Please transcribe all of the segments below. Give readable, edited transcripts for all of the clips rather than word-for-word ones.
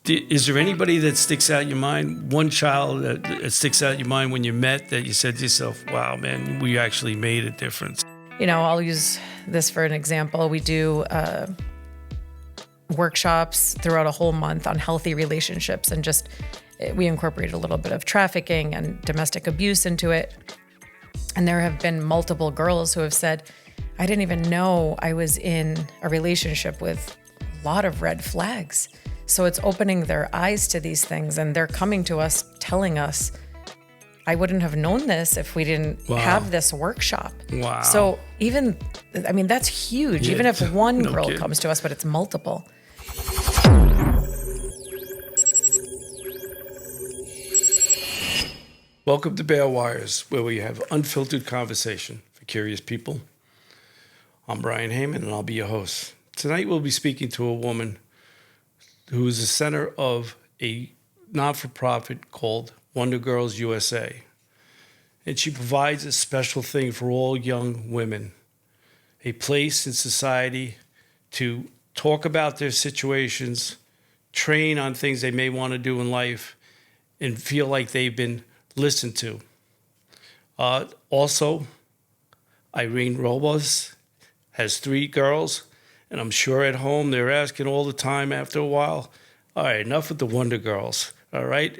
Is there anybody that sticks out in your mind? One child that sticks out in your mind when you met that you said to yourself, wow, man, we actually made a difference? I'll use this for an example. We do workshops throughout a whole month on healthy relationships, and we incorporate a little bit of trafficking and domestic abuse into it. And there have been multiple girls who have said, I didn't even know I was in a relationship with a lot of red flags. So it's opening their eyes to these things, and they're coming to us telling us, I wouldn't have known this if we didn't have this workshop. Wow. So that's huge. Yeah. Even if one No girl kidding. comes to us, but it's multiple. Welcome to Bare Wires, where we have unfiltered conversation for curious people. I'm Brian Heyman, and I'll be your host. Tonight we'll be speaking to a woman who is the center of a not-for-profit called Wonder Girls USA. And she provides a special thing for all young women, a place in society to talk about their situations, train on things they may want to do in life, and feel like they've been listened to. Also, Irene Robles has 3 girls, and I'm sure at home they're asking all the time after a while, all right, enough with the Wonder Girls, all right?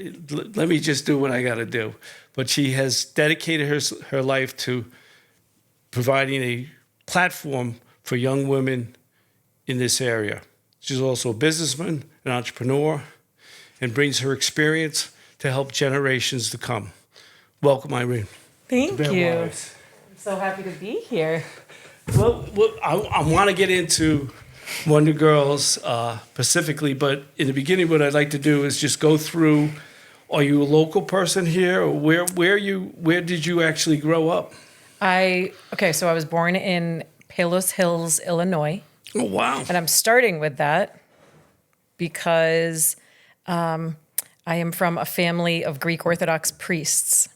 Let me just do what I got to do. But she has dedicated her life to providing a platform for young women in this area. She's also a businessman, an entrepreneur, and brings her experience to help generations to come. Welcome, Irene. Thank you. Wires. I'm so happy to be here. Well, I want to get into Wonder Girls specifically, but in the beginning, what I'd like to do is just go through. Are you a local person here, or where did you actually grow up? So I was born in Palos Hills, Illinois. Oh, wow. And I'm starting with that because I am from a family of Greek Orthodox priests.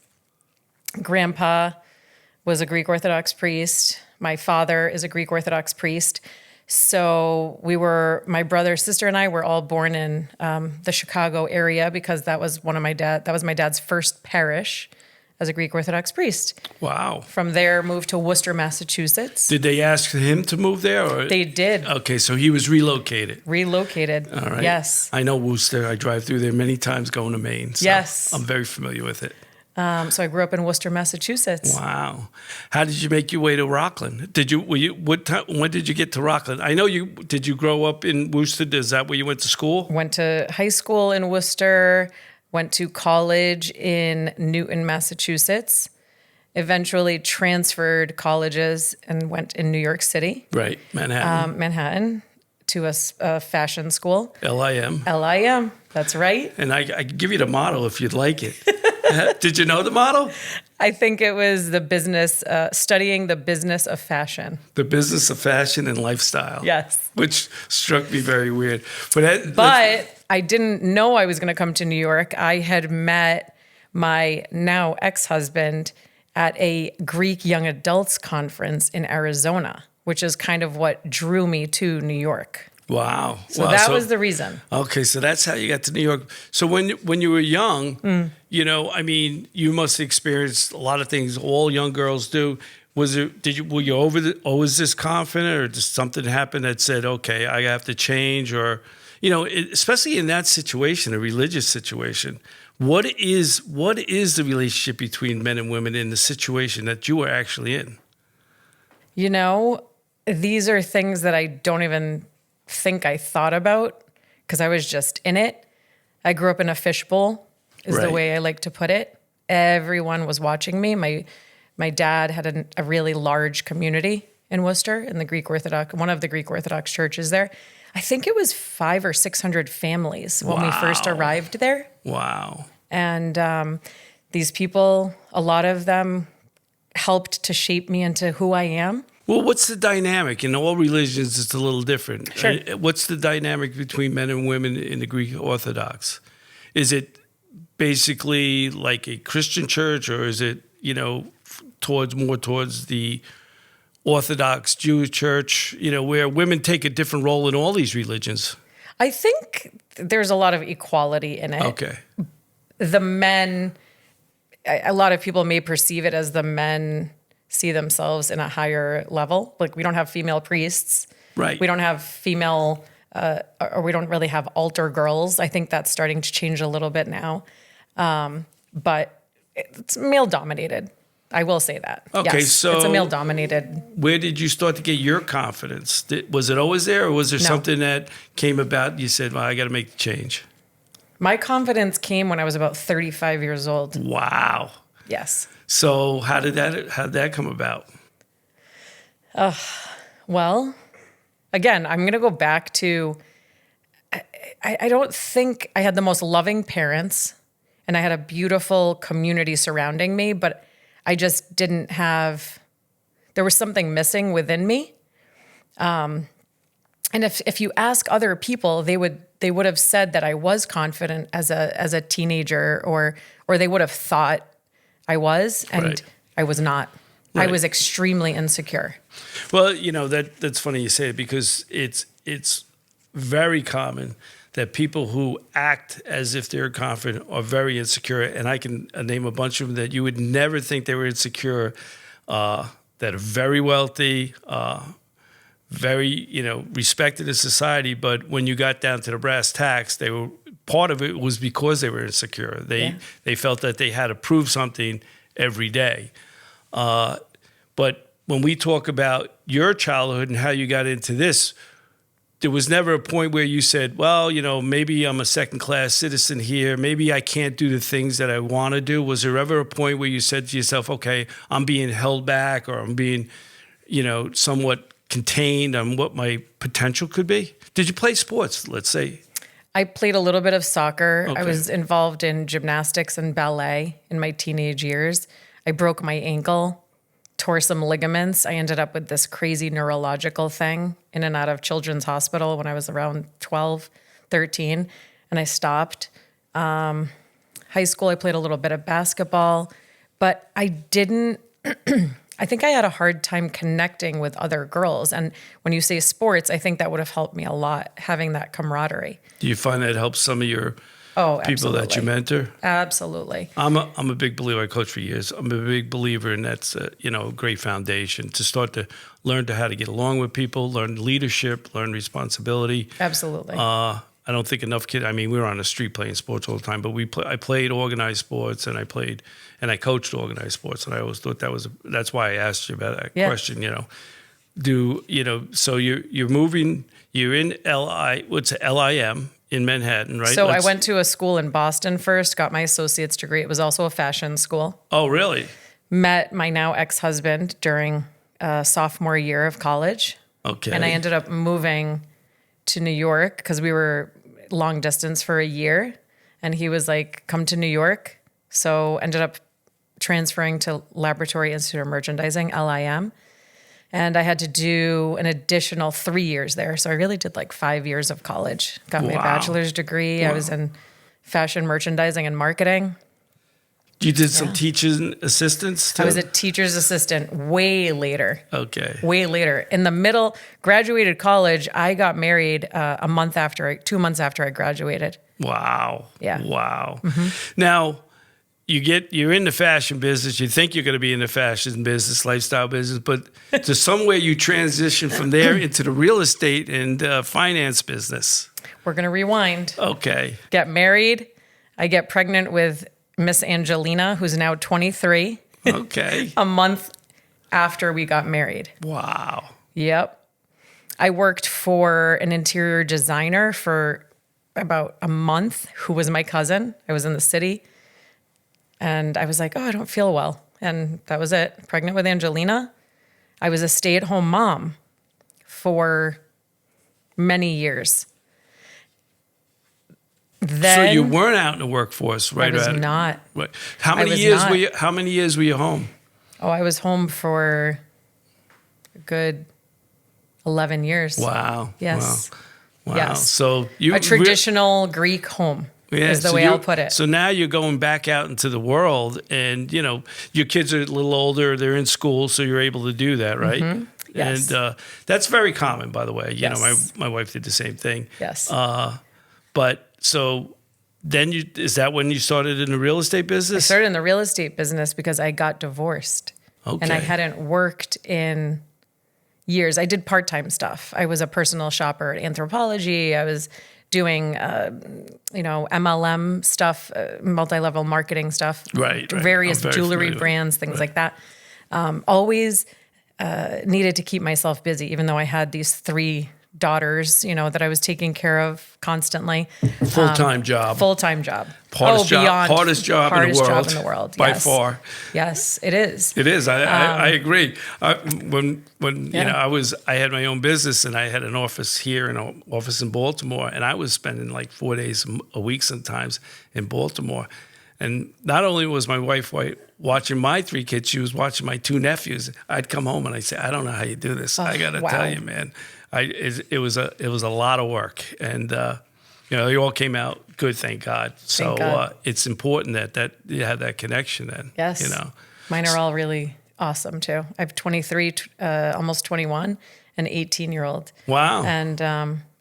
Grandpa was a Greek Orthodox priest. My father is a Greek Orthodox priest. So my brother, sister, and I were all born in the Chicago area because that was my dad's first parish as a Greek Orthodox priest. Wow. From there, moved to Worcester, Massachusetts. Did they ask him to move there? Or? They did. Okay, so he was relocated. Relocated. All right. Yes. I know Worcester. I drive through there many times going to Maine. So Yes. I'm very familiar with it. So I grew up in Worcester, Massachusetts. Wow. How did you make your way to Rockland? When did you get to Rockland? I know did you grow up in Worcester? Is that where you went to school? Went to high school in Worcester, went to college in Newton, Massachusetts, eventually transferred colleges and went in New York City. Right, Manhattan, to a fashion school. LIM. LIM, that's right. And I can give you the motto if you'd like it. Did you know the motto? I think it was studying the business of fashion. The business of fashion and lifestyle. Yes. Which struck me very weird. But I didn't know I was going to come to New York. I had met my now ex-husband at a Greek young adults conference in Arizona, which is kind of what drew me to New York. Wow. So that was the reason. Okay, so that's how you got to New York. So when you were young, you must have experienced a lot of things all young girls do. Were you always this confident, or did something happen that said, okay, I have to change? Or, especially in that situation, a religious situation, what is the relationship between men and women in the situation that you were actually in? These are things that I don't even think I thought about because I was just in it. I grew up in a fishbowl, is the way I like to put it. Everyone was watching me. My dad had a really large community in Worcester, in one of the Greek Orthodox churches there. I think it was 500 or 600 families when we first arrived there. Wow. And these people, a lot of them helped to shape me into who I am. Well, what's the dynamic? In all religions, it's a little different. Sure. What's the dynamic between men and women in the Greek Orthodox? Is it basically like a Christian church, or is it, more towards the Orthodox Jewish church, where women take a different role in all these religions? I think there's a lot of equality in it. Okay. The men, a lot of people may perceive it as the men see themselves in a higher level. Like, we don't have female priests. Right. We don't have female, or we don't really have altar girls. I think that's starting to change a little bit now. But it's male dominated. I will say that. Okay, yes, so it's a male dominated. where did you start to get your confidence? Was it always there, or was there something that came about and you said, well, I got to make the change? My confidence came when I was about 35 years old. Wow. Yes. So how did that come about? Well, again, I'm going to go back to, I don't think I had the most loving parents, and I had a beautiful community surrounding me, but I just didn't have, there was something missing within me. And if you ask other people, they would have said that I was confident as a teenager, or they would have thought I was, and Right. I was not. Right. I was extremely insecure. Well, that's funny you say it, because it's very common that people who act as if they're confident are very insecure. And I can name a bunch of them that you would never think they were insecure, that are very wealthy, very, respected in society. But when you got down to the brass tacks, part of it was because they were insecure. They felt that they had to prove something every day. But when we talk about your childhood and how you got into this, there was never a point where you said, well, maybe I'm a second-class citizen here. Maybe I can't do the things that I want to do. Was there ever a point where you said to yourself, okay, I'm being held back, or I'm being, somewhat contained on what my potential could be? Did you play sports, let's say? I played a little bit of soccer. Okay. I was involved in gymnastics and ballet in my teenage years. I broke my ankle, tore some ligaments. I ended up with this crazy neurological thing in and out of Children's Hospital when I was around 12, 13, and I stopped. High school, I played a little bit of basketball, but I didn't, I think I had a hard time connecting with other girls. And when you say sports, I think that would have helped me a lot, having that camaraderie. Do you find that helps some of your people that you mentor? Absolutely. I'm a big believer. I coached for years. I'm a big believer, and that's a great foundation to start to learn how to get along with people, learn leadership, learn responsibility. Absolutely. I don't think enough kids. I mean, we were on the street playing sports all the time, but I played organized sports, and I coached organized sports, and I always thought that's why I asked you about that question. So you're moving. You're in LIM in Manhattan, right? So I went to a school in Boston first, got my associate's degree. It was also a fashion school. Oh, really? Met my now ex-husband during sophomore year of college. Okay. And I ended up moving to New York because we were long distance for a year. And he was like, come to New York. So ended up transferring to Laboratory Institute of Merchandising, LIM. And I had to do an additional 3 years there. So I really did like 5 years of college. Got my bachelor's degree. Wow. I was in fashion merchandising and marketing. You did some teaching assistants too? I was a teacher's assistant way later. Okay. Way later. In the middle, graduated college, I got married 2 months after I graduated. Wow. Yeah. Wow. Mm-hmm. Now, you're in the fashion business. You think you're going to be in the fashion business, lifestyle business, but to somewhere you transition from there into the real estate and finance business. We're going to rewind. Okay. Get married. I get pregnant with Miss Angelina, who's now 23. Okay. A month after we got married. Wow. Yep. I worked for an interior designer for about a month who was my cousin. I was in the city. And I was like, I don't feel well. And that was it. Pregnant with Angelina. I was a stay-at-home mom for many years. Then, So you weren't out in the workforce, right? I was not. Right. How many years were you home? Oh, I was home for a good 11 years. Wow. Yes. Wow. Yes. So you A traditional Greek home is the way I'll put it. So now you're going back out into the world, and your kids are a little older. They're in school, so you're able to do that, right? Mm-hmm. Yes. And that's very common, by the way. Yes. My wife did the same thing. Yes. But so then is that when you started in the real estate I business? started in the real estate business because I got divorced. Okay. And I hadn't worked in years. I did part-time stuff. I was a personal shopper at Anthropologie. I was doing, MLM stuff, multi-level marketing stuff, Right. various I'm very jewelry familiar. brands, things like that. Always needed to keep myself busy, even though I had these 3 daughters, that I was taking care of constantly. Full-time job. Full-time job. Hardest job in the world. Job in the world. By Yes. far. Yes, it is. It is. I agree. When Yeah. I had my own business and I had an office here and an office in Baltimore, and I was spending like 4 days a week sometimes in Baltimore. And not only was my wife watching my 3 kids, she was watching my 2 nephews. I'd come home and I'd say, I don't know how you do this. I got to wow. tell you, man, it was a lot of work. And, they all came out good, thank God. So Thank God. it's important that you have that connection then. Yes. Mine are all really awesome too. I have 23, almost 21, an 18-year-old. Wow.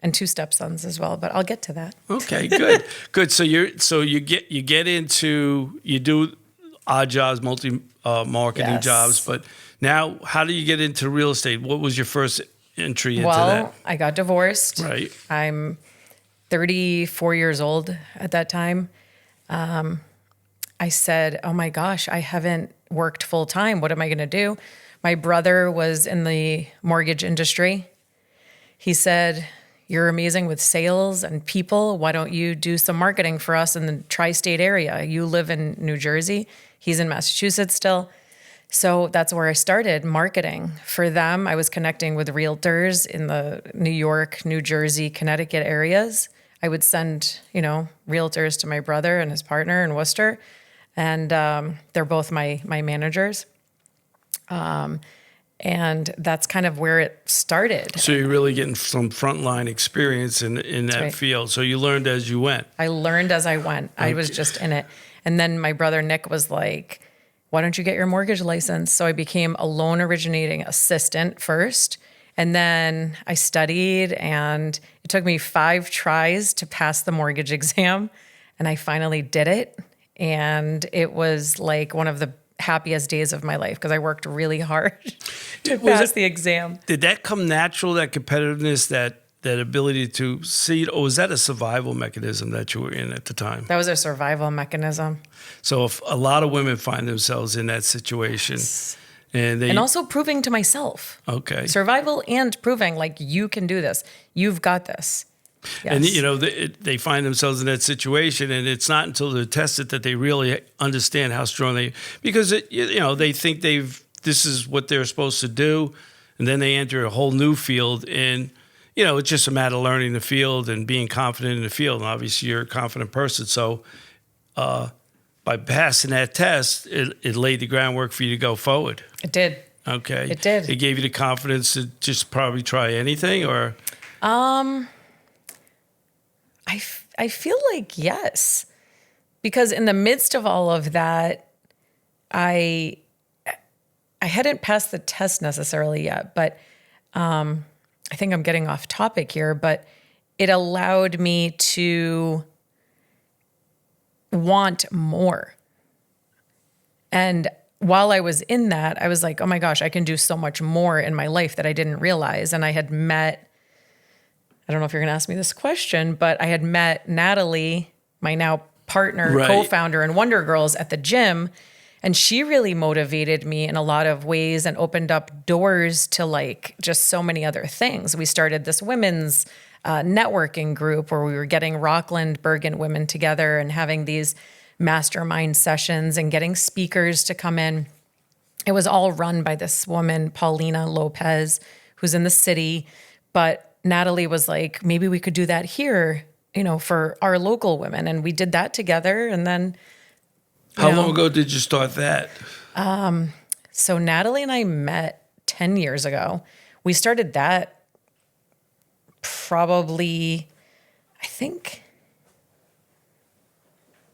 And 2 stepsons as well, but I'll get to that. Okay, good. Good. So you get into, you do odd jobs, marketing Yes. jobs, but now how do you get into real estate? What was your first entry into Well, that? I got divorced. Right. I'm 34 years old at that time. I said, oh my gosh, I haven't worked full time. What am I going to do? My brother was in the mortgage industry. He said, you're amazing with sales and people. Why don't you do some marketing for us in the tri-state area? You live in New Jersey. He's in Massachusetts still. So that's where I started marketing for them. I was connecting with realtors in the New York, New Jersey, Connecticut areas. I would send, realtors to my brother and his partner in Worcester. And they're both my managers. And that's kind of where it started. So you're really getting some frontline experience in that right. field. So you learned as you went. I learned as I went. I was just in it. And then my brother Nick was like, why don't you get your mortgage license? So I became a loan originating assistant first. And then I studied, and it took me 5 tries to pass the mortgage exam. And I finally did it. And it was like one of the happiest days of my life because I worked really hard to pass the exam. Did that come natural, that competitiveness, that ability to see it, or was that a survival mechanism that you were in at the time? That was a survival mechanism. So if a lot of women find themselves in that situation, and also proving to myself. Okay. Survival and proving like you can do this. You've got this. Yes. And they find themselves in that situation, and it's not until they're tested that they really understand how strong because they think this is what they're supposed to do, and then they enter a whole new field, and it's just a matter of learning the field and being confident in the field. And obviously, you're a confident person, so by passing that test, it laid the groundwork for you to go forward. It did. Okay. It did. It gave you the confidence to just probably try anything, or. I feel like yes, because in the midst of all of that, I hadn't passed the test necessarily yet, but I think I'm getting off topic here, but it allowed me to want more. And while I was in that, I was like, oh my gosh, I can do so much more in my life that I didn't realize. And I had met, I don't know if you're going to ask me this question, but I had met Natalie, my now partner, Right. co-founder in Wonder Girls at the gym. And she really motivated me in a lot of ways and opened up doors to like just so many other things. We started this women's networking group where we were getting Rockland, Bergen women together and having these mastermind sessions and getting speakers to come in. It was all run by this woman, Paulina Lopez, who's in the city. But Natalie was like, maybe we could do that here, for our local women. And we did that together. And then How long ago did you start that? So Natalie and I met 10 years ago. We started that probably, I think,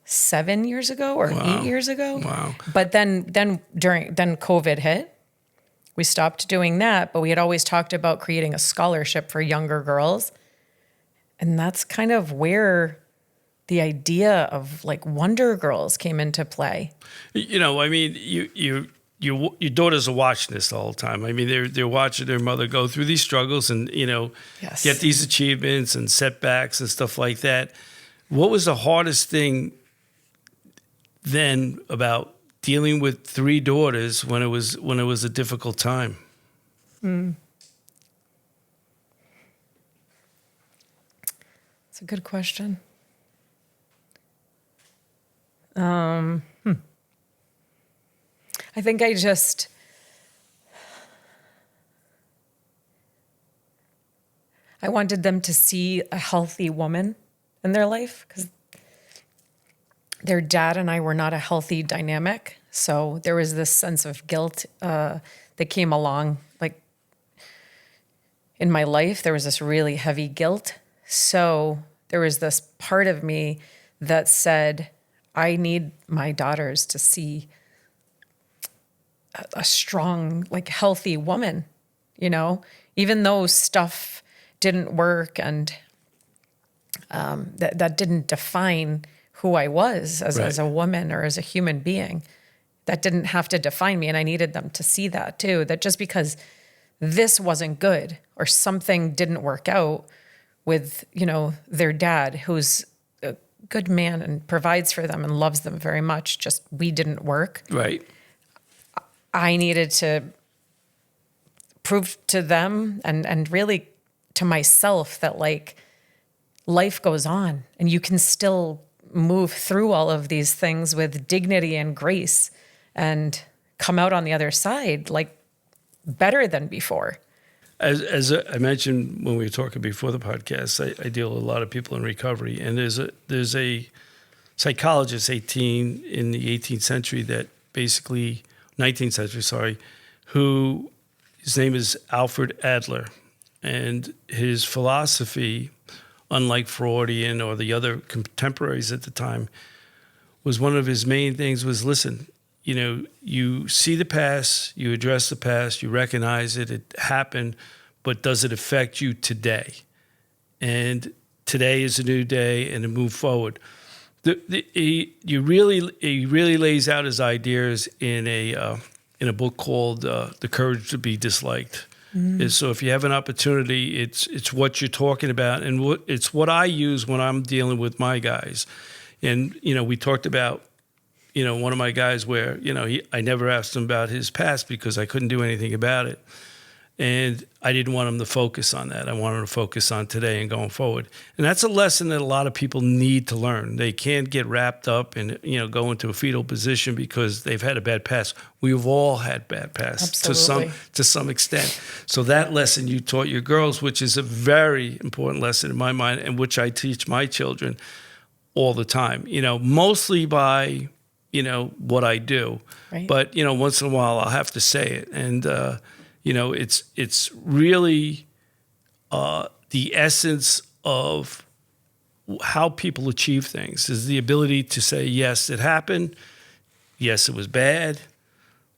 7 years ago or 8 years ago. Wow. But then COVID hit. We stopped doing that, but we had always talked about creating a scholarship for younger girls. And that's kind of where the idea of like Wonder Girls came into play. I mean, your daughters are watching this the whole time. I mean, they're watching their mother go through these struggles and Yes. get these achievements and setbacks and stuff like that. What was the hardest thing then about dealing with 3 daughters when it was a difficult time? It's a good question. I think I wanted them to see a healthy woman in their life because their dad and I were not a healthy dynamic. So there was this sense of guilt that came along, like in my life, there was this really heavy guilt. So there was this part of me that said, I need my daughters to see a strong, like healthy woman, even though stuff didn't work and that didn't define who I was as a woman or as a human being. That didn't have to define me. And I needed them to see that too, that just because this wasn't good or something didn't work out with, their dad, who's a good man and provides for them and loves them very much, just we didn't work. Right. I needed to prove to them and really to myself that like life goes on and you can still move through all of these things with dignity and grace and come out on the other side like better than before. As I mentioned when we were talking before the podcast, I deal with a lot of people in recovery, and there's a psychologist in the 18th century that basically 19th century, sorry, who his name is Alfred Adler, and his philosophy, unlike Freudian or the other contemporaries at the time, was one of his main things was listen. You see the past, you address the past, you recognize it happened, but does it affect you today? And today is a new day, and to move forward. He really lays out his ideas in a book called "The Courage to Be Disliked." And so, if you have an opportunity, it's what you're talking about, and it's what I use when I'm dealing with my guys. And we talked about. One of my guys where, I never asked him about his past because I couldn't do anything about it. And I didn't want him to focus on that. I wanted him to focus on today and going forward. And that's a lesson that a lot of people need to learn. They can't get wrapped up and, go into a fetal position because they've had a bad past. We've all had bad pasts to some extent. So that lesson you taught your girls, which is a very important lesson in my mind and which I teach my children all the time, mostly by what I do, right. But once in a while I'll have to say it, and it's really the essence of how people achieve things is the ability to say, yes, it happened, yes, it was bad,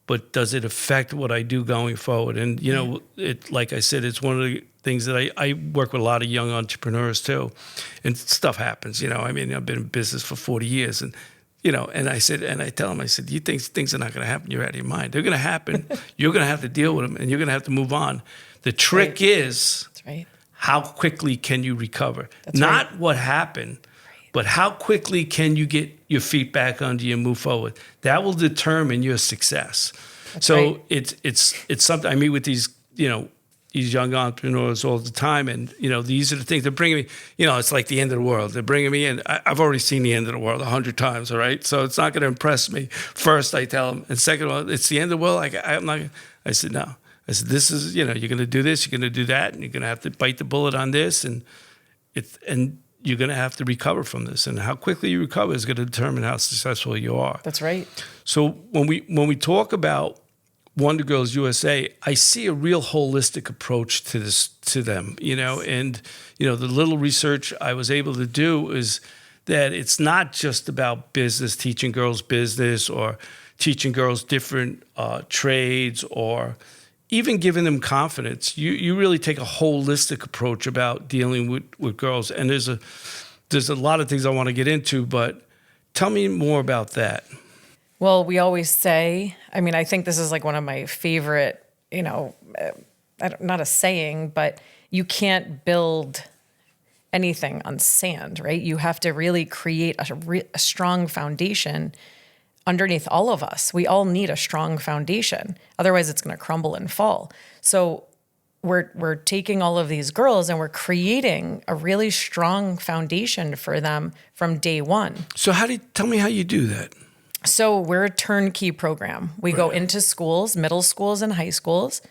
but does it affect what I do going forward? And it, like I said, it's one of the things that I work with a lot of young entrepreneurs too, and stuff happens. I've been in business for 40 years, and and I tell them, I said, you think things are not going to happen? You're out of your mind. They're going to happen. You're going to have to deal with them, and you're going to have to move on. The trick is how quickly can you recover? Not what happened, but how quickly can you get your feet back under you and move forward? That will determine your success. It's something I meet with these young entrepreneurs all the time, and these are the things they're bringing me. It's like the end of the world. They're bringing me in. I've already seen the end of the world 100 times. All right, so it's not going to impress me. First, I tell them, and second of all, it's the end of the world. I'm not. I said no. I said this is you're going to do this, you're going to do that, and you're going to have to bite the bullet on this, and you're going to have to recover from this. And how quickly you recover is going to determine how successful you are. That's right. So when we talk about Wonder Girls USA, I see a real holistic approach to them, and the little research I was able to do is that it's not just about business, teaching girls business or teaching girls different trades, or even giving them confidence. You really take a holistic approach about dealing with girls. And there's a lot of things I want to get into, but tell me more about that. Well, we always say, I mean, I think this is like one of my favorite, not a saying, but you can't build anything on sand, right? You have to really create a strong foundation underneath all of us. We all need a strong foundation. Otherwise, it's going to crumble and fall. So we're taking all of these girls and we're creating a really strong foundation for them from day one. So tell me how you do that? So we're a turnkey program. We go into schools, middle schools and high schools,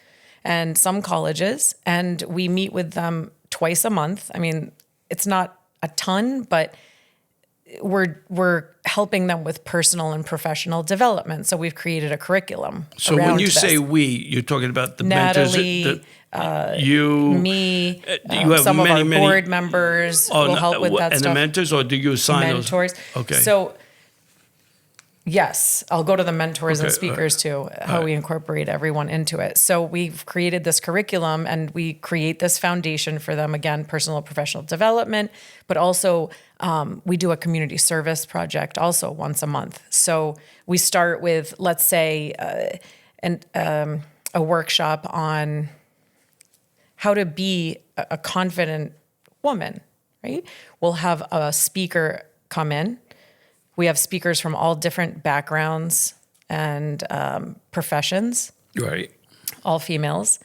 and some colleges, and we meet with them twice a month. I mean, it's not a ton, but we're helping them with personal and professional development. So we've created a curriculum. So when you this. say we, you're talking about the Natalie, mentors, you, me, you have some many, of our board members will help with that and stuff. the mentors, or do you assign mentors? Those? Okay. So yes, I'll go to the mentors and speakers too, how we incorporate everyone into it. So we've created this curriculum and we create this foundation for them, again, personal and professional development, but also we do a community service project also once a month. So we start with, let's say, a workshop on how to be a confident woman, right? We'll have a speaker come in. We have speakers from all different backgrounds and professions, right? All females.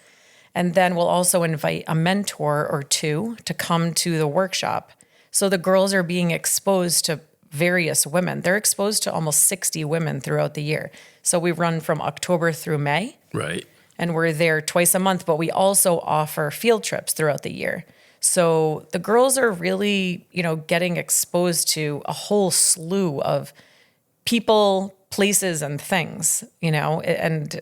And then we'll also invite a mentor or two to come to the workshop. So the girls are being exposed to various women. They're exposed to almost 60 women throughout the year. So we run from October through May. Right. And we're there twice a month, but we also offer field trips throughout the year. So the girls are really, getting exposed to a whole slew of people, places, and things, and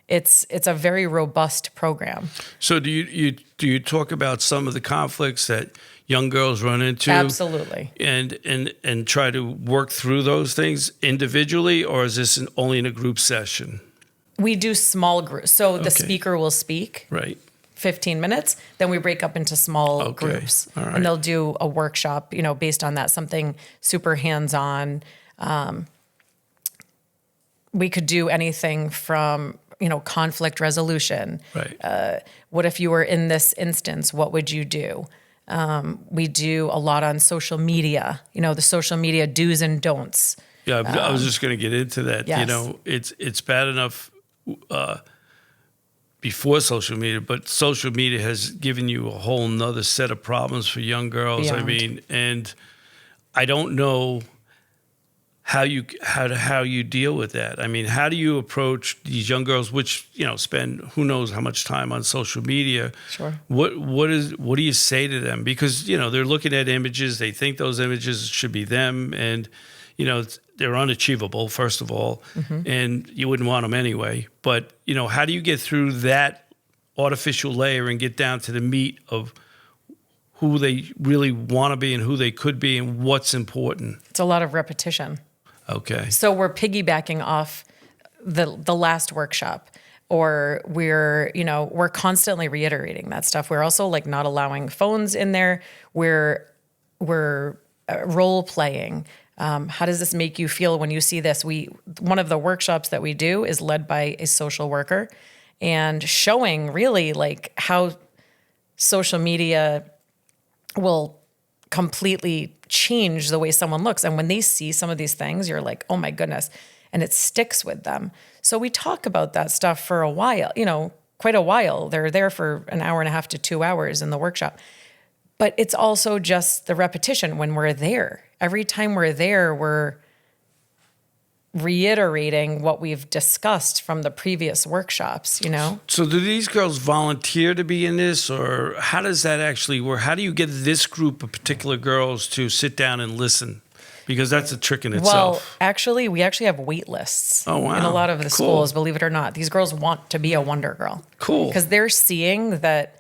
it's a very robust program. So do you talk about some of the conflicts that young girls run into? Absolutely. And try to work through those things individually, or is this only in a group session? We do small groups. So the speaker will speak. Right. 15 minutes, then we break up into small groups. All right. And they'll do a workshop, based on that, something super hands-on. We could do anything from, conflict resolution. Right. What if you were in this instance? What would you do? We do a lot on social media, the social media do's and don'ts. Yeah, I was just going to get into that. Yes. It's bad enough before social media, but social media has given you a whole nother set of problems for young girls. Beyond. I mean, and I don't know how you deal with that. I mean, how do you approach these young girls, which spend who knows how much time on social media? Sure. What do you say to them? Because they're looking at images, they think those images should be them, and they're unachievable, first of all, and you wouldn't want them anyway. But, how do you get through that artificial layer and get down to the meat of who they really want to be and who they could be and what's important? It's a lot of repetition. Okay. So we're piggybacking off the last workshop, or we're constantly reiterating that stuff. We're also not allowing phones in there. We're role playing. How does this make you feel when you see this? One of the workshops that we do is led by a social worker, and showing really how social media will completely change the way someone looks. And when they see some of these things, you're like, oh my goodness. And it sticks with them. So we talk about that stuff for a while, quite a while. They're there for an hour and a half to 2 hours in the workshop. But it's also just the repetition when we're there. Every time we're there, we're reiterating what we've discussed from the previous workshops, So do these girls volunteer to be in this, or how does that actually work? How do you get this group of particular girls to sit down and listen? Because that's a trick in itself. Well, we actually have wait lists in a lot of the schools, believe it or not. These girls want to be a Wonder Girl. Cool. Because they're seeing that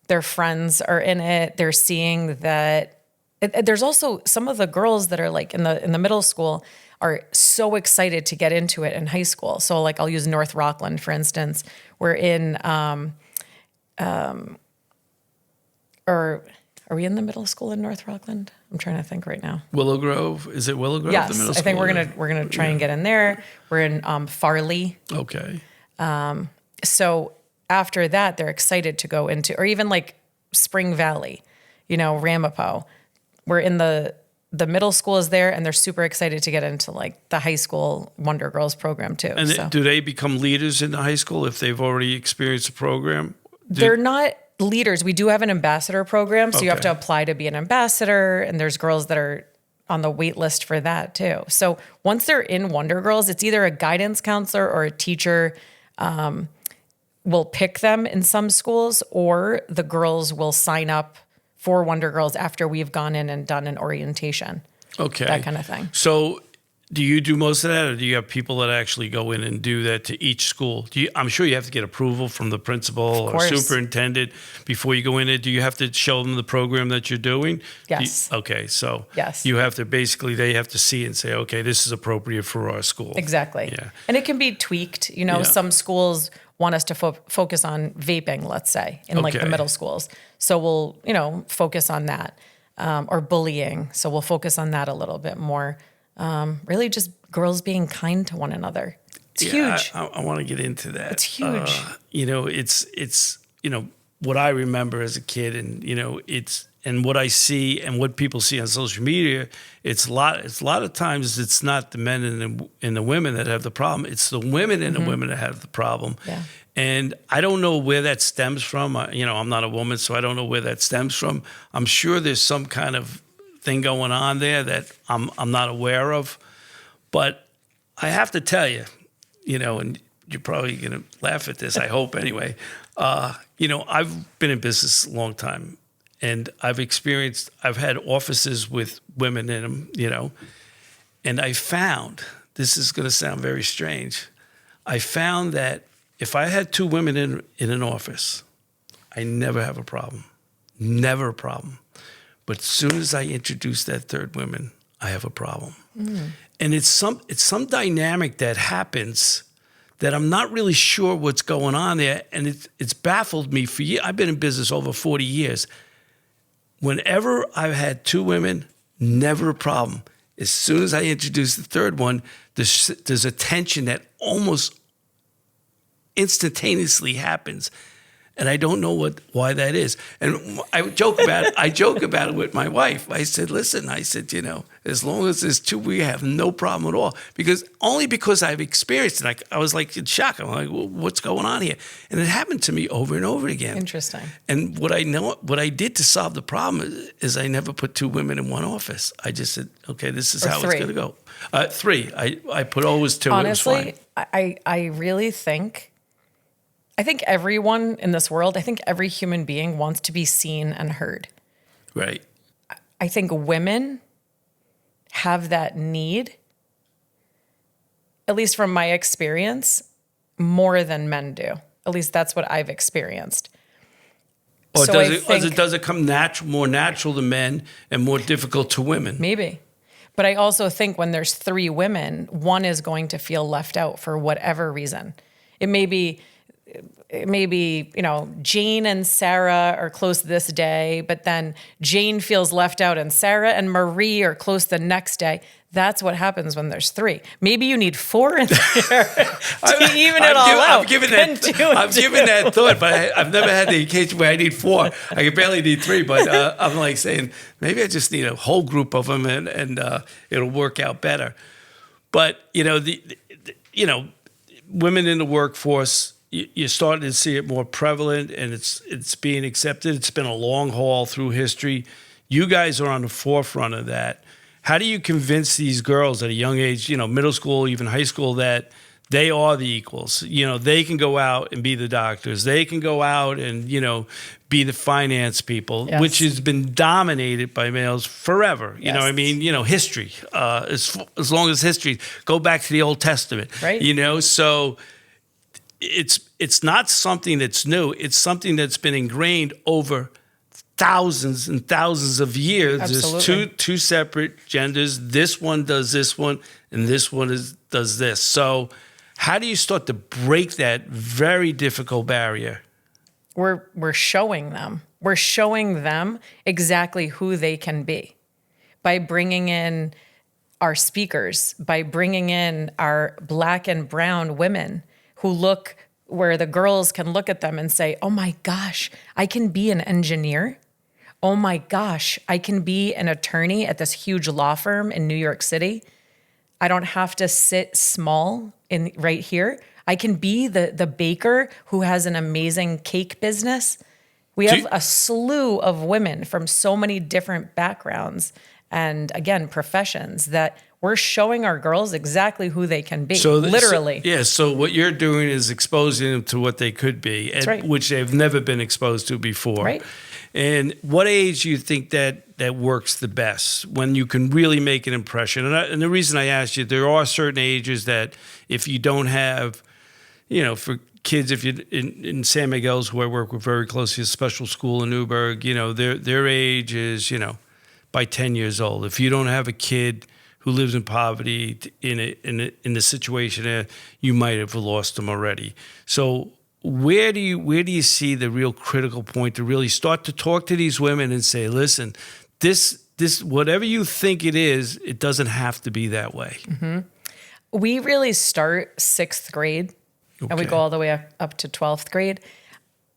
their friends are in it. They're seeing that There's also some of the girls that are like in the middle school are so excited to get into it in high school. So like I'll use North Rockland, for instance. We're in, or are we in the middle school in North Rockland? I'm trying to think right now. Willow Grove. Is it Willow Grove? Yes, The middle I think school? we're gonna try and get in there. We're in Farley. Okay. So after that, they're excited to go into, or even like Spring Valley, Ramapo. We're in the middle school is there, and they're super excited to get into like the high school Wonder Girls program too. And So do they become leaders in the high school if they've already experienced the program? they're not leaders. We do have an ambassador program, so you have Okay. to apply to be an ambassador, and there's girls that are on the wait list for that too. So once they're in Wonder Girls, it's either a guidance counselor or a teacher will pick them in some schools, or the girls will sign up for Wonder Girls after we've gone in and done an orientation, Okay. that kind of thing. So do you do most of that, or do you have people that actually go in and do that to each school? I'm sure you have to get approval from the principal or course. superintendent before you go in there. Do you have to show them the program that you're doing? Yes. Okay, so Yes. you have to they have to see and say, okay, this is appropriate for our school. Exactly. Yeah. And it can be tweaked. Some schools want us to focus on vaping, let's say, in like the Okay. middle schools. So we'll, focus on that, or bullying. So we'll focus on that a little bit more. Really just girls being kind to one another. It's huge. I want to get into that. It's huge. It's what I remember as a kid, and and what I see and what people see on social media. It's a lot of times it's not the men and the women that have the problem. It's the women and the women that have the problem. Yeah. And I don't know where that stems from. I'm not a woman, so I don't know where that stems from. I'm sure there's some kind of thing going on there that I'm not aware of. But I have to tell you, and you're probably going to laugh at this, I hope anyway. I've been in business a long time, and I've had offices with women in them, and I found, this is going to sound very strange, I found that if I had two women in an office, I never have a problem. Never a problem. But as soon as I introduce that third woman, I have a problem. And it's some dynamic that happens that I'm not really sure what's going on there. And it's baffled me for years. I've been in business over 40 years. Whenever I've had two women, never a problem. As soon as I introduce the third one, there's a tension that almost instantaneously happens. And I don't know why that is. And I joke about it with my wife. I said, listen, as long as there's two, we have no problem at all. Because I've experienced it. I was like in shock. I'm like, well, what's going on here? And it happened to me over and over again. Interesting. And what I did to solve the problem is I never put two women in one office. I just said, okay, this is how it's going to go. Three. I put always two. Honestly, I really think everyone in this world, I think every human being wants to be seen and heard. Right. I think women have that need, at least from my experience, more than men do. At least that's what I've experienced. Or So does it come more natural to men and more difficult to women? Maybe. But I also think when there's three women, one is going to feel left out for whatever reason. It may be, Jane and Sarah are close this day, but then Jane feels left out and Sarah and Marie are close the next day. That's what happens when there's three. Maybe you need four in there to even it all out. I've given that thought, but I've never had the occasion where I need four. I can barely need three, but I'm like saying, maybe I just need a whole group of them and it'll work out better. But, women in the workforce, you're starting to see it more prevalent, and it's being accepted. It's been a long haul through history. You guys are on the forefront of that. How do you convince these girls at a young age, middle school, even high school, that they are the equals? They can go out and be the doctors. They can go out and, be the finance people, Yes. which has been dominated by males forever. You know what I Yes. mean? History, as long as history, go back to the Old Testament. Right. So it's not something that's new. It's something that's been ingrained over thousands and thousands of years. Absolutely. There's two separate genders. This one does this one, and this one does this. So how do you start to break that very difficult barrier? We're showing them. We're showing them exactly who they can be by bringing in our speakers, by bringing in our Black and brown women who look where the girls can look at them and say, oh my gosh, I can be an engineer. Oh my gosh, I can be an attorney at this huge law firm in New York City. I don't have to sit small in right here. I can be the baker who has an amazing cake business. We have a slew of women from so many different backgrounds and, again, professions that we're showing our girls exactly who they can be, literally. So what you're doing is exposing them to what they could be, which they've never been exposed to before. Right. And what age do you think that works the best, when you can really make an impression? And the reason I asked you, there are certain ages that if you don't have, for kids, if you in San Miguel's, who I work with very closely, a special school in Newburgh, their age is, by 10 years old. If you don't have a kid who lives in poverty in a situation, you might have lost them already. So where do you see the real critical point to really start to talk to these women and say, listen, this whatever you think it is, it doesn't have to be that way? Mm-hmm. We really start 6th grade. Okay. And we go all the way up to 12th grade.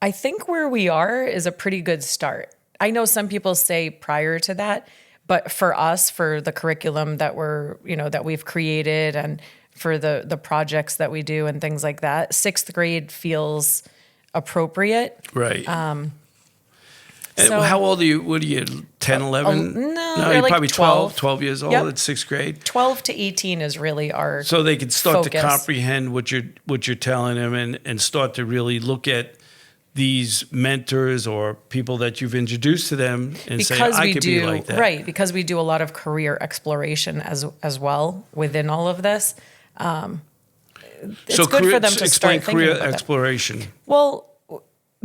I think where we are is a pretty good start. I know some people say prior to that, but for us, for the curriculum that that we've created and for the projects that we do and things like that, 6th grade feels appropriate. Right. So how old are you? What are you, 10, 11? No, you're like probably 12 years old. Yep. At 6th grade. 12 to 18 is really our So they can start focus. To comprehend what you're telling them and start to really look at these mentors or people that you've introduced to them and say, I could be like that. Right, because we do a lot of career exploration as well within all of this. It's so good for them to explain start career thinking about exploration. It. Well,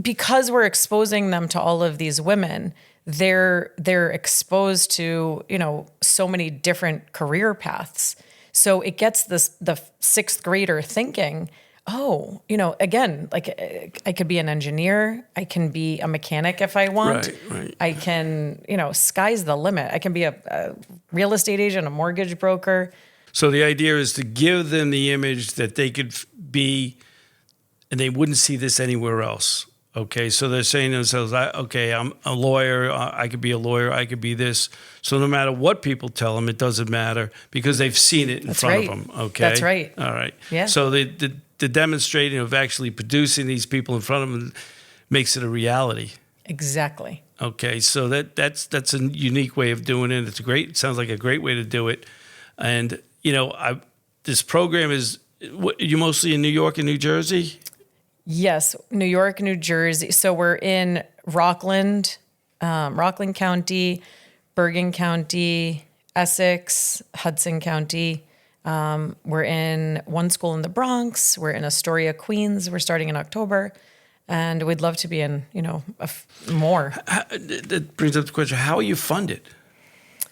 because we're exposing them to all of these women, they're exposed to, so many different career paths. So it gets the 6th grader thinking, oh, again, like I could be an engineer. I can be a mechanic if I want. Right. I can, sky's the limit. I can be a real estate agent, a mortgage broker. So the idea is to give them the image that they could be, and they wouldn't see this anywhere else. Okay, so they're saying to themselves, I'm a lawyer, I could be a lawyer, I could be this. So no matter what people tell them, it doesn't matter because they've seen it in front of them. Okay, that's right. All right. Yeah. So the demonstrating of actually producing these people in front of them makes it a reality. Exactly. Okay, so that's a unique way of doing it. It sounds like a great way to do it. And this program is, you mostly in New York and New Jersey? Yes, New York, New Jersey. So we're in Rockland County, Bergen County, Essex, Hudson County. We're in one school in the Bronx. We're in Astoria, Queens. We're starting in October. And we'd love to be in, more. That brings up the question, how are you funded?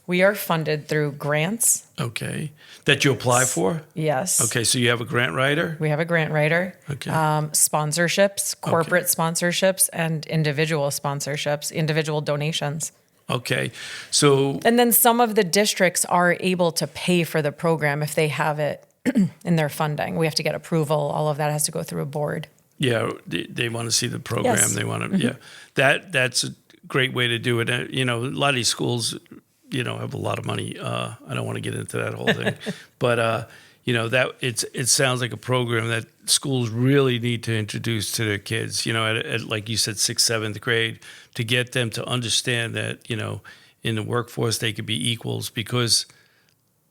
We are funded through grants. Okay. That you apply for? Yes. Okay, so you have a grant writer? We have a grant writer. Okay. Sponsorships, corporate sponsorships, and individual sponsorships, individual donations. Okay. So. And then some of the districts are able to pay for the program if they have it in their funding. We have to get approval. All of that has to go through a board. Yeah, they want to see the program. Yes. They want to, yeah. That's a great way to do it. A lot of these schools, have a lot of money. I don't want to get into that whole thing, but that it sounds like a program that schools really need to introduce to their kids. At like you said, 6th, 7th grade, to get them to understand that in the workforce they could be equals, because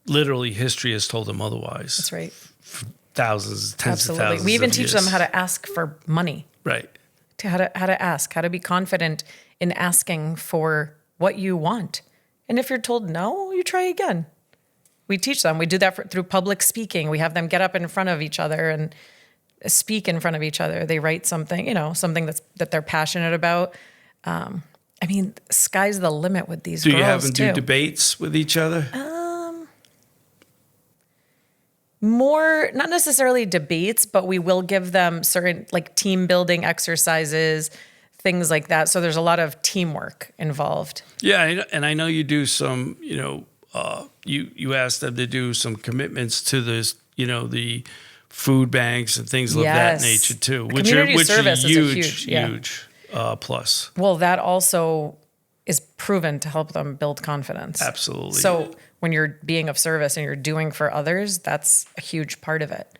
literally history has told them otherwise. That's right. For thousands, tens of thousands. We even of teach years. them how to ask for money. Right. How to ask, how to be confident in asking for what you want. And if you're told no, you try again. We teach them. We do that through public speaking. We have them get up in front of each other and speak in front of each other. They write something, something that they're passionate about. And I mean, sky's the limit with these Do girls you have them too. do debates with each other? More, not necessarily debates, but we will give them certain like team building exercises, things like that. So there's a lot of teamwork involved. Yeah, and I know you do some, you asked them to do some commitments to this, the food banks and things of that Yes. nature too, Community which service is is a huge, huge, yeah. huge plus. Well, that also is proven to help them build confidence. Absolutely. So when you're being of service and you're doing for others, that's a huge part of it,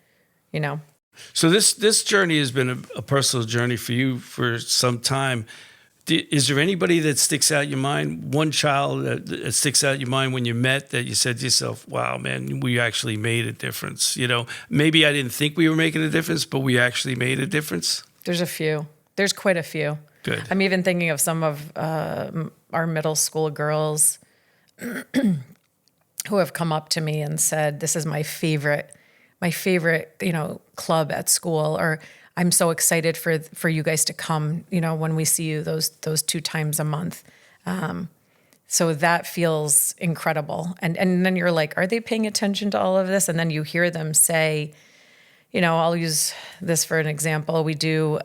So this journey has been a personal journey for you for some time. Is there anybody that sticks out in your mind? One child that sticks out in your mind when you met that you said to yourself, "Wow, man, we actually made a difference." Maybe I didn't think we were making a difference, but we actually made a difference. There's a few. There's quite a few. Good. I'm even thinking of some of our middle school girls who have come up to me and said, "This is my favorite, club at school," or "I'm so excited for you guys to come, when we see you those 2 times a month." So that feels incredible. And then you're like, are they paying attention to all of this? And then you hear them say, I'll use this for an example. We do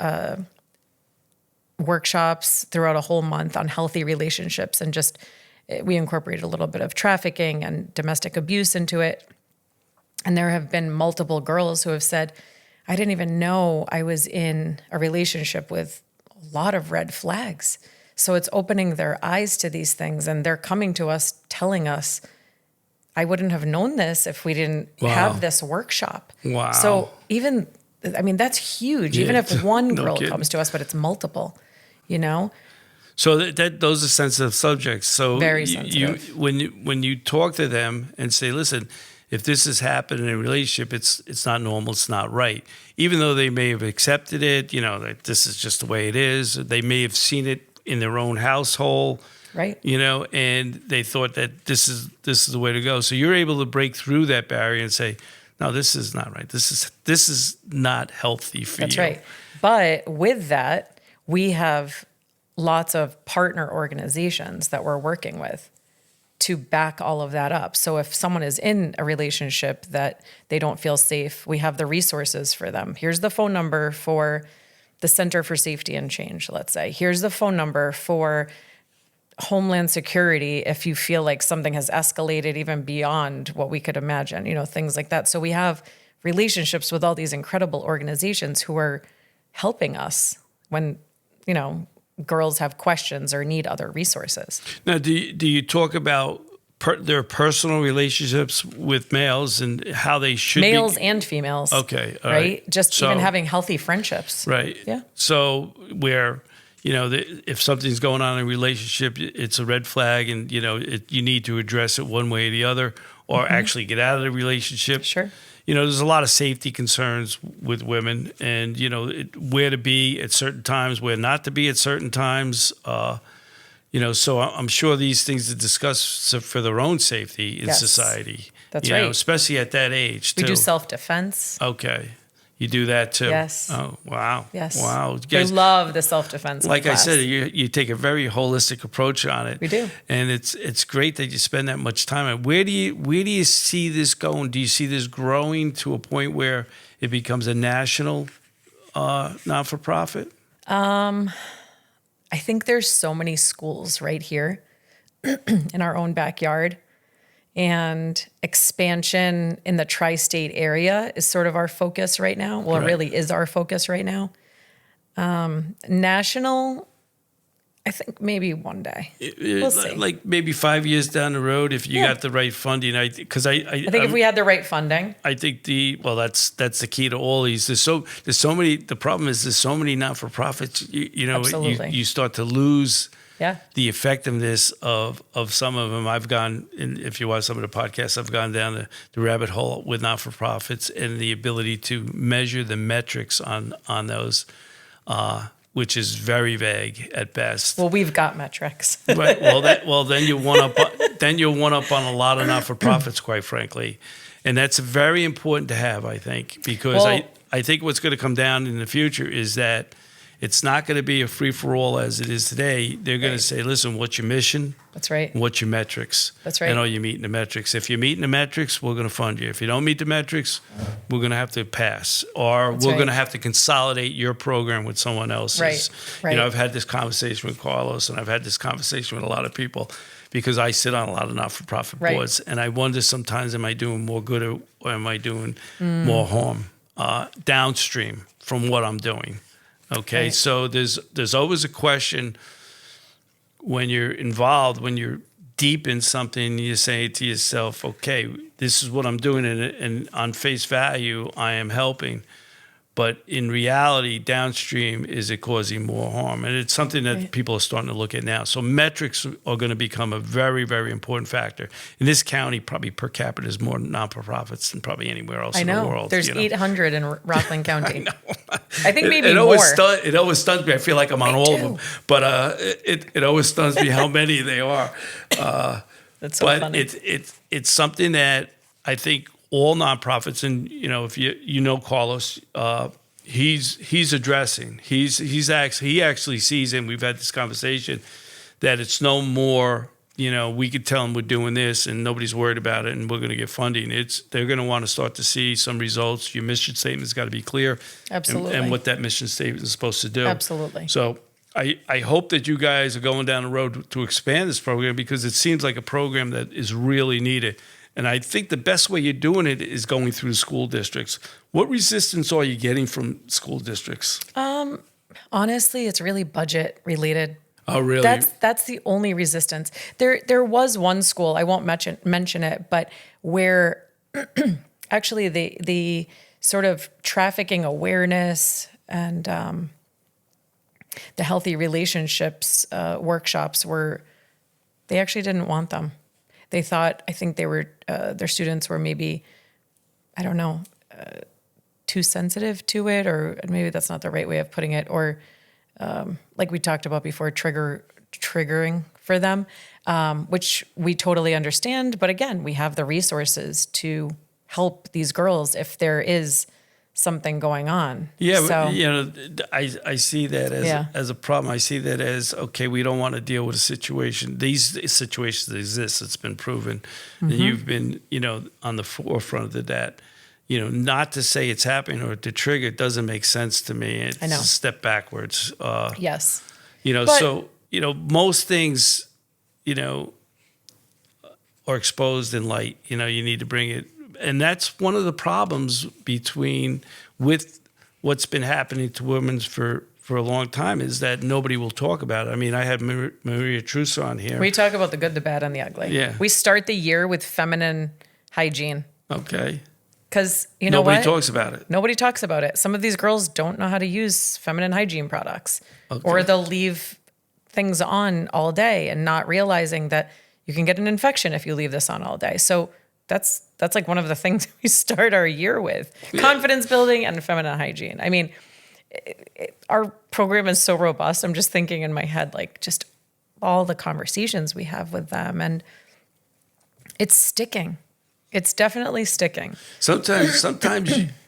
workshops throughout a whole month on healthy relationships, and we incorporate a little bit of trafficking and domestic abuse into it. And there have been multiple girls who have said, "I didn't even know I was in a relationship with a lot of red flags." So it's opening their eyes to these things, and they're coming to us telling us, "I wouldn't have known this if we didn't have this workshop." Wow. So that's huge. Even if one no girl kidding. comes to us, but it's multiple, So those are sensitive subjects. So Very sensitive. When you talk to them and say, "Listen, if this has happened in a relationship, it's not normal, it's not right." Even though they may have accepted it, that this is just the way it is. They may have seen it in their own household, Right. and they thought that this is the way to go. So you're able to break through that barrier and say, "No, this is not right. This is not healthy for you." That's right. But with that, we have lots of partner organizations that we're working with to back all of that up. So if someone is in a relationship that they don't feel safe, we have the resources for them. Here's the phone number for the Center for Safety and Change, let's say. Here's the phone number for Homeland Security if you feel like something has escalated even beyond what we could imagine, things like that. So we have relationships with all these incredible organizations who are helping us when, girls have questions or need other resources. Now, do you talk about their personal relationships with males and how they should Males be? and females. Okay, all right? Just So- even having healthy friendships. Right. Yeah. So where, if something's going on in a relationship, it's a red flag, and you need to address it one way or the other, or actually get out of the relationship. Sure. There's a lot of safety concerns with women, and where to be at certain times, where not to be at certain times. So I'm sure these things are discussed for their own safety in Yes. society. That's right. Especially at that age. We too. do self-defense. Okay. You do that too? Yes. Oh, wow. Yes. Wow. You We guys, love the self-defense. like I class. said, you take a very holistic approach on it. We do. And it's great that you spend that much time on it. Where do you see this going? Do you see this growing to a point where it becomes a national not-for-profit? I think there's so many schools right here in our own backyard, and expansion in the tri-state area is sort of our focus right now. Well, Right. it really is our focus right now. National, I think maybe one day. We'll see. Like maybe 5 years down the road, if you Yeah. got the right funding. I think if we had the right funding. I think that's the key to all these. There's so many. The problem is there's so many not-for-profits. Absolutely. You start to lose Yeah. the effectiveness of some of them. I've gone, and if you watch some of the podcasts, I've gone down the rabbit hole with not-for-profits and the ability to measure the metrics on those, which is very vague at best. Well, we've got metrics. Right. Well, then you're one up. Then you're one up on a lot of not-for-profits, quite frankly, and that's very important to have, I think, because Well- I think what's going to come down in the future is that It's not going to be a free-for-all as it is today. They're going to say, listen, what's your mission? That's right. What's your metrics? That's right. And are you meeting the metrics? If you're meeting the metrics, we're going to fund you. If you don't meet the metrics, we're going to have to pass. Or we're going to have to consolidate your program with someone else's. Right. You know, I've had this conversation with Carlos, and I've had this conversation with a lot of people because I sit on a lot of not-for-profit boards. And I wonder sometimes, am I doing more good or am I doing more harm downstream from what I'm doing? Okay, Right. so there's always a question when you're involved, when you're deep in something, you say to yourself, okay, this is what I'm doing, and on face value, I am helping. But in reality, downstream, is it causing more harm? And it's something that people are starting to look at now. So metrics are going to become a very, very important factor. In this county, probably per capita is more non-for-profits than probably anywhere else in the world. There's 800 in Rockland County. I think maybe it more. It always stuns me. I feel like I'm on all of them. But it always stuns me how many they are. That's so funny. It's something that I think all nonprofits, and you know, if you know Carlos, he's addressing. He actually sees, and we've had this conversation, that it's no more. You know, we could tell them we're doing this, and nobody's worried about it, and we're going to get funding. They're going to want to start to see some results. Your mission statement's got to be clear, Absolutely, and what that mission statement is supposed to do. Absolutely. So I hope that you guys are going down the road to expand this program because it seems like a program that is really needed. And I think the best way you're doing it is going through the school districts. What resistance are you getting from school districts? Honestly, it's really budget related. Oh, really? That's the only resistance. There was one school, I won't mention it, but where actually the sort of trafficking awareness and the healthy relationships workshops they actually didn't want them. They thought, I think their students were maybe, I don't know, too sensitive to it, or maybe that's not the right way of putting it, or like we talked about before, triggering for them, which we totally understand. But again, we have the resources to help these girls if there is something going on. Yeah, so, but, you know, I see that as a problem. I see that as, okay, we don't want to deal with a situation. These situations exist. It's been proven. And you've been, you know, on the forefront of that. You know, not to say it's happening or to trigger it doesn't make sense to me. It's a step backwards. yes. You know, so, you know, most things, you know, are exposed in light. You know, you need to bring it. And that's one of the problems with what's been happening to women for a long time is that nobody will talk about it. I mean, I had Maria Trusa on here. We talk about the good, the bad, and the ugly. Yeah. We start the year with feminine hygiene. Okay. Because you know Nobody talks about it. Nobody talks about it. Some of these girls don't know how to use feminine hygiene products. Okay. Or they'll leave things on all day and not realizing that you can get an infection if you leave this on all day. So that's like one of the things we start our year with. Confidence building and feminine hygiene. I mean, our program is so robust. I'm just thinking in my head, like just all the conversations we have with them, and it's sticking. It's definitely sticking. Sometimes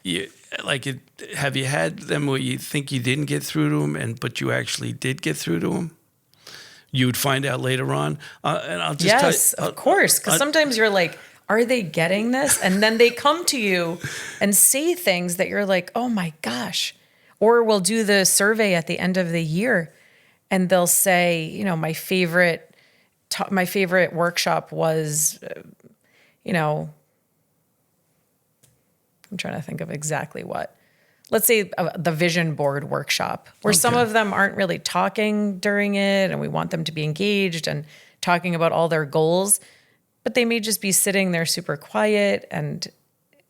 you like it. Have you had them where you think you didn't get through to them, but you actually did get through to them? You would find out later on. And I'll just yes, of course. Because sometimes you're like, are they getting this? And then they come to you and say things that you're like, oh my gosh. Or we'll do the survey at the end of the year, and they'll say, you know, my favorite workshop was. You know, I'm trying to think of exactly what. Let's say the vision board workshop, where some of them aren't really talking during it, and we want them to be engaged and talking about all their goals, but they may just be sitting there super quiet, and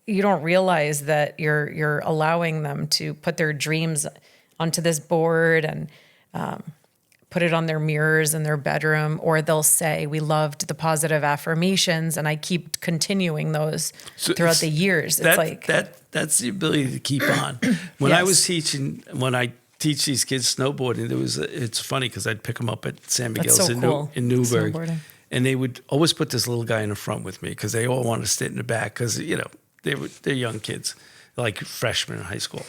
you don't realize that you're allowing them to put their dreams onto this board and put it on their mirrors in their bedroom, or they'll say, we loved the positive affirmations, and I keep continuing those throughout the years. That's the ability to keep on. When I teach these kids snowboarding, it's funny because I'd pick them up at San Miguel's in Newburgh, and they would always put this little guy in the front with me because they all want to sit in the back because, you know, they're young kids, like freshmen in high school.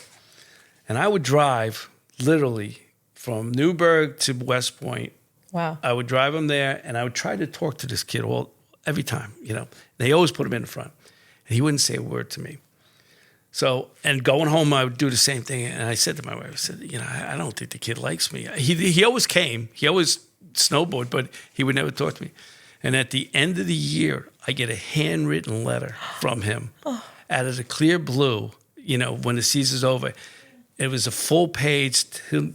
And I would drive literally from Newburgh to West Point. Wow. I would drive him there, and I would try to talk to this kid every time. They always put him in the front, and he wouldn't say a word to me. So, and going home, I would do the same thing. And I said to my wife, I said, I don't think the kid likes me. He always came. He always snowboarded, but he would never talk to me. And at the end of the year, I get a handwritten letter from him out of the clear blue, when the season's over. It was a full page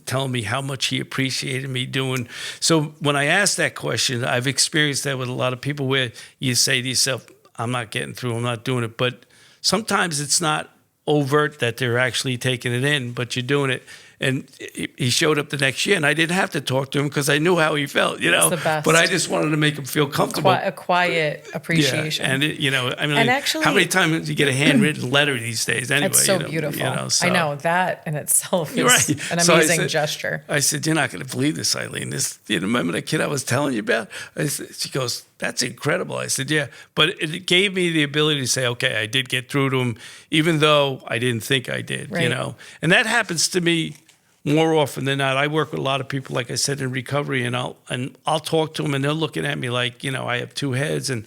telling me how much he appreciated me doing. So when I asked that question, I've experienced that with a lot of people where you say to yourself, I'm not getting through, I'm not doing it. But sometimes it's not overt that they're actually taking it in, but you're doing it. And he showed up the next year, and I didn't have to talk to him because I knew how he felt, It's the best. But I just wanted to make him feel comfortable. A quiet appreciation. Yeah, and And actually, how many times do you get a handwritten letter these days? Anyway, it's so beautiful. So. I know that in itself is Right. an So amazing gesture. I said, you're not going to believe this, Eileen. Remember that kid I was telling you about? She goes, that's incredible. I said, yeah. But it gave me the ability to say, okay, I did get through to him, even though I didn't think I did, Right. And that happens to me more often than not. I work with a lot of people, like I said, in recovery, and I'll talk to them, and they're looking at me like, I have two heads, and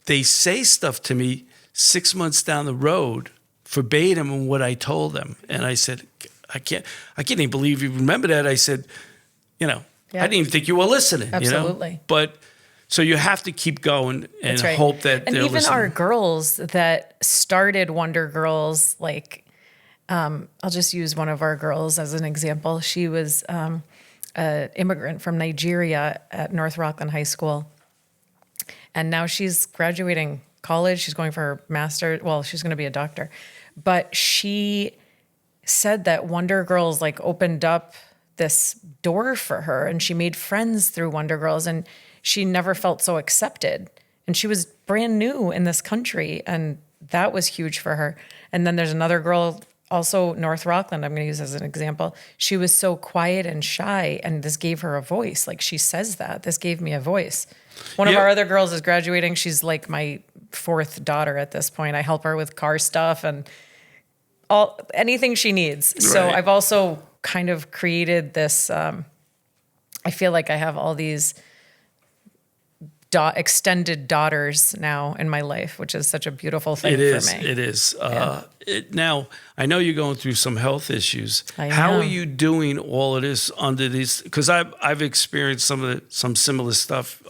they say stuff to me 6 months down the road, verbatim in what I told them, and I said, I can't even believe you remember that. I said, I didn't even think you were listening. Absolutely. But so you have to keep going and That's right. hope that and they're even listening. our girls that started Wonder Girls, like. I'll just use one of our girls as an example. She was an immigrant from Nigeria at North Rockland High School. And now she's graduating college. She's going for her master's. Well, she's going to be a doctor. But she said that Wonder Girls opened up this door for her, and she made friends through Wonder Girls, and she never felt so accepted. And she was brand new in this country, and that was huge for her. And then there's another girl, also North Rockland, I'm going to use as an example. She was so quiet and shy, and this gave her a voice. Like she says that, this gave me a voice. One of our other girls is graduating. She's like my fourth daughter at this point. I help her with car stuff and anything she needs. Right. So I've also kind of created this, I feel like I have all these extended daughters now in my life, which is such a beautiful thing for me. It is. Now, I know you're going through some health issues. I How am. are you doing all of this under these? Because I've experienced some similar stuff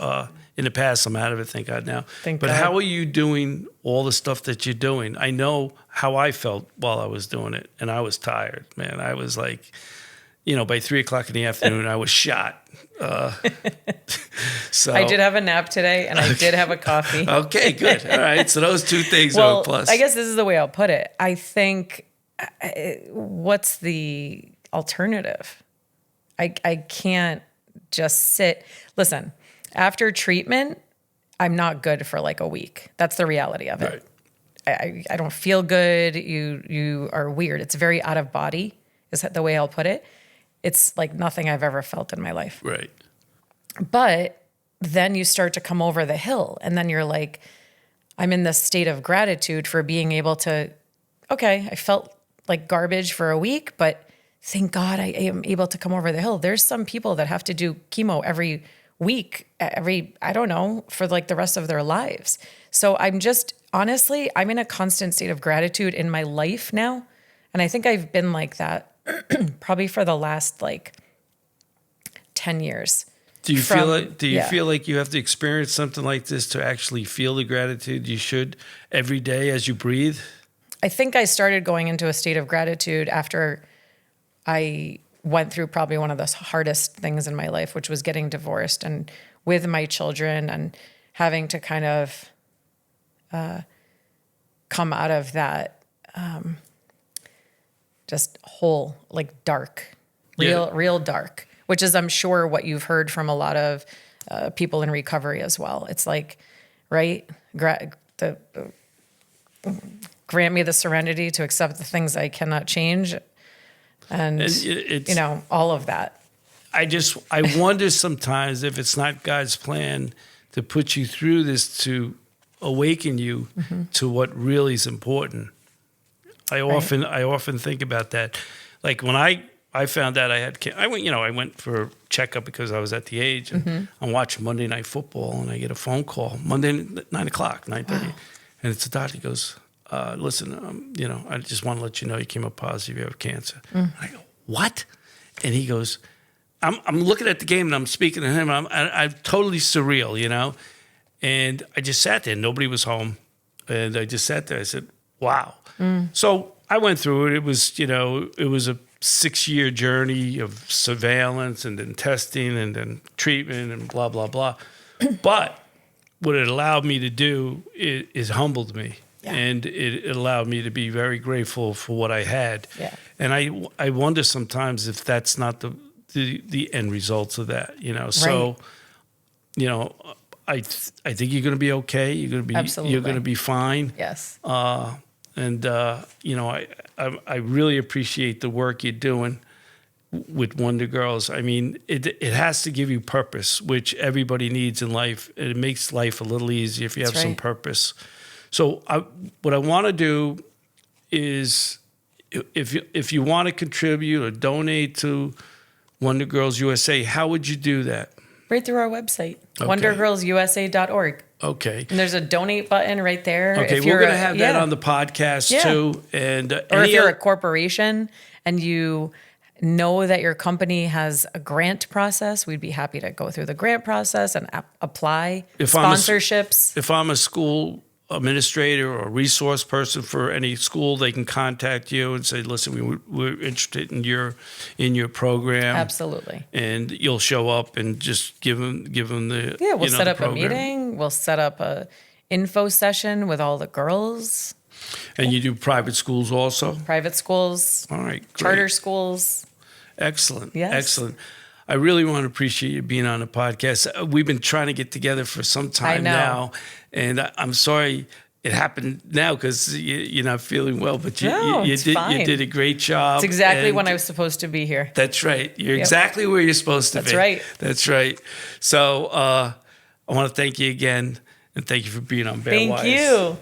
in the past. I'm out of it, thank God now. Thank but God. how are you doing all the stuff that you're doing? I know how I felt while I was doing it, and I was tired, man. I was like, by 3:00 in the afternoon, I was shot. So I did have a nap today, and I did have a coffee. Okay, good. All right. So those two things are a plus. I guess this is the way I'll put it. I think, what's the alternative? I can't just sit. Listen, after treatment, I'm not good for like a week. That's the reality of it. Right. I don't feel good. You are weird. It's very out of body, is the way I'll put it. It's like nothing I've ever felt in my life. Right. But then you start to come over the hill, and then you're like, I'm in this state of gratitude for being able to, okay, I felt like garbage for a week, but thank God I am able to come over the hill. There's some people that have to do chemo every week, I don't know, for like the rest of their lives. So honestly, I'm in a constant state of gratitude in my life now. And I think I've been like that probably for the last 10 years. Do you feel like you have to experience something like this to actually feel the gratitude you should every day as you breathe? I think I started going into a state of gratitude after I went through probably one of the hardest things in my life, which was getting divorced and with my children and having to kind of come out of that just whole, dark, real dark, which is, I'm sure, what you've heard from a lot of people in recovery as well. It's like, right? Grant me the serenity to accept the things I cannot change. And all of that. I wonder sometimes if it's not God's plan to put you through this to awaken you to what really is important. I often think about that. Like when I I found out I had I went for a checkup because I was at the age, and I'm watching Monday Night Football, and I get a phone call Monday 9:00, 9:30, and it's the doctor. He goes, "Listen, I just want to let you know you came up positive. You have cancer." I go, "What?" And he goes, "I'm looking at the game and I'm speaking to him. I'm totally surreal, And I just sat there. Nobody was home, and I just sat there. I said, "Wow." So I went through it. It was a 6-year journey of surveillance and then testing and then treatment and blah, blah, blah. But what it allowed me to do is humbled me. Yeah. And it allowed me to be very grateful for what I had. Yeah. And I wonder sometimes if that's not the end results of that, So, I think you're going to be okay. Absolutely. You're going to be fine. Yes. I really appreciate the work you're doing with Wonder Girls. I mean, it has to give you purpose, which everybody needs in life. It makes life a little easier if you have some purpose. So what I want to do is, if you want to contribute or donate to Wonder Girls USA, how would you do that? Right through our website, wondergirlsusa.org. Okay. And there's a donate button right there. Okay, we're going to have that on the podcast too. And or if you're a corporation and you know that your company has a grant process, we'd be happy to go through the grant process and apply sponsorships. If I'm a school administrator or resource person for any school, they can contact you and say, "Listen, we're interested in your program." Absolutely. And you'll show up and just give them the we'll set up a meeting. We'll set up a info session with all the girls. And you do private schools also? Private schools. All right, great. Charter schools. Excellent. Yes. Excellent. I really want to appreciate you being on the podcast. We've been trying to get together for some time now, and I'm sorry it happened now because you're not feeling well. But you did a great job. It's exactly when I was supposed to be here. That's right. You're exactly where you're supposed to be. That's right. That's right. So I want to thank you again, and thank you for being on Bear Wise. Thank you.